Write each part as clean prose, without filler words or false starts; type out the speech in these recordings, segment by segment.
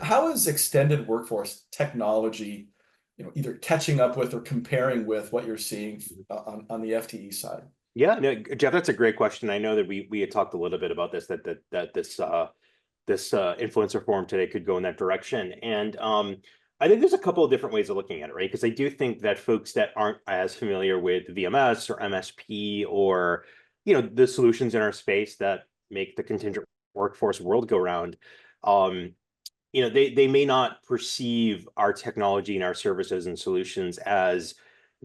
how is extended workforce technology, either catching up with or comparing with what you're seeing on the FTE side? Yeah, no, Jeff, that's a great question. I know that we had talked a little bit about this, that this influencer forum today could go in that direction. And I think there's a couple of different ways of looking at it, right? Because I do think that folks that aren't as familiar with VMS or MSP or the solutions in our space that make the contingent workforce world go round, um, they may not perceive our technology and our services and solutions as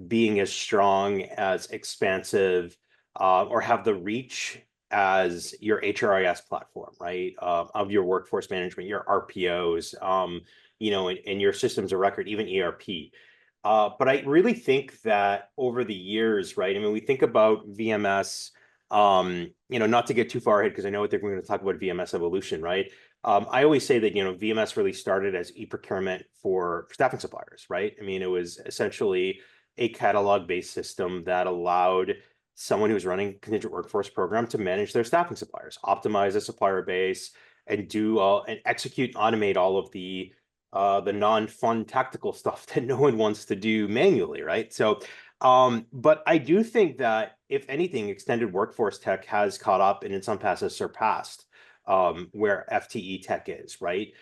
being as strong, as expansive, or have the reach as your HRIS platform, right? Of your workforce management, your RPOs, and your systems of record, even ERP. But I really think that over the years, right? I mean, we think about VMS, not to get too far ahead, because I know what we're going to talk about VMS evolution, right? I always say that, VMS really started as e-procurement for staffing suppliers, right? I mean, it was essentially a catalog-based system that allowed someone who's running contingent workforce program to manage their staffing suppliers, optimize the supplier base, and do and execute, automate all of the non-fun tactical stuff that no one wants to do manually, right? So, but I do think that if anything, extended workforce tech has caught up and in some passes surpassed where FTE tech is, right?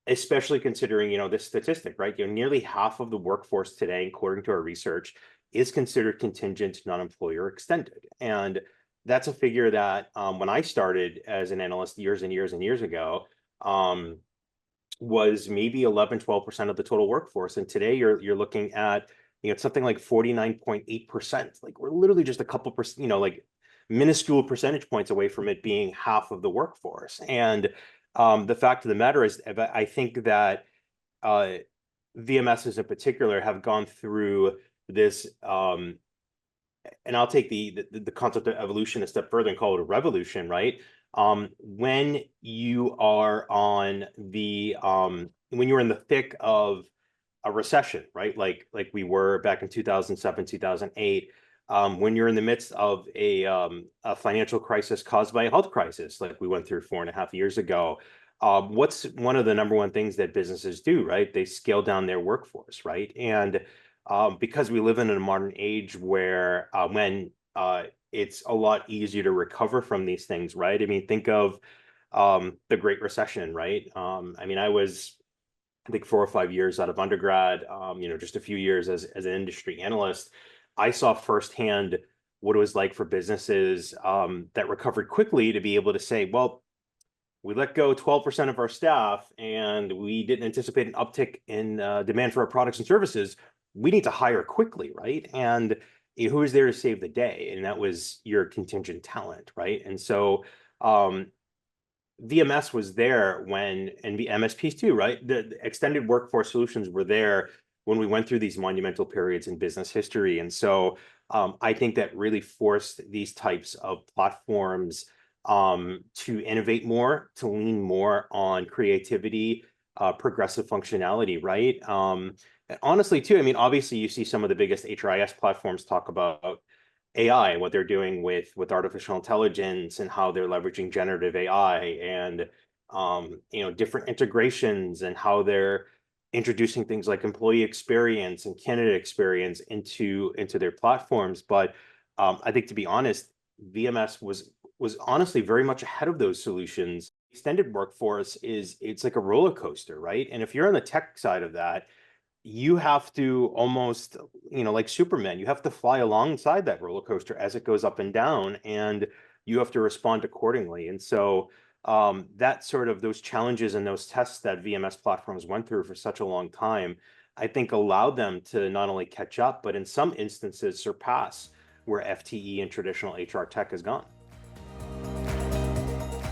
Especially considering, this statistic, right? Nearly half of the workforce today, according to our research, is considered contingent, non-employer extended. And that's a figure that when I started as an analyst years and years and years ago, was maybe 11-12% of the total workforce. And today you're looking at, it's something like 49.8%. Like we're literally just a couple percent, like minuscule percentage points away from it being half of the workforce. And the fact of the matter is, I think that VMSs in particular have gone through this, and I'll take the concept of evolution a step further and call it a revolution, right? When you are when you're in the thick of a recession, right? Like we were back in 2007, 2008. When you're in the midst of a financial crisis caused by a health crisis, like we went through 4.5 years ago, what's one of the number one things that businesses do, right? They scale down their workforce, right? And because we live in a modern age where when it's a lot easier to recover from these things, right? I mean, think of the Great Recession, right? I mean, I think 4 or 5 years out of undergrad, just a few years as an industry analyst, I saw firsthand what it was like for businesses that recovered quickly to be able to say, well, we let go 12% of our staff and we didn't anticipate an uptick in demand for our products and services. We need to hire quickly, right? And who is there to save the day? And that was your contingent talent, right? And so VMS was there and the MSPs too, right? The extended workforce solutions were there when we went through these monumental periods in business history. And so I think that really forced these types of platforms to innovate more, to lean more on creativity, progressive functionality, right? And honestly, too, I mean, obviously, you see some of the biggest HRIS platforms talk about AI and what they're doing with artificial intelligence and how they're leveraging generative AI and different integrations and how they're introducing things like employee experience and candidate experience into their platforms. But I think, to be honest, VMS was honestly very much ahead of those solutions. Extended workforce it's like a roller coaster, right? And if you're on the tech side of that, you have to almost, like Superman, you have to fly alongside that roller coaster as it goes up and down, and you have to respond accordingly. And so that sort of those challenges and those tests that VMS platforms went through for such a long time, I think allowed them to not only catch up, but in some instances surpass where FTE and traditional HR tech has gone.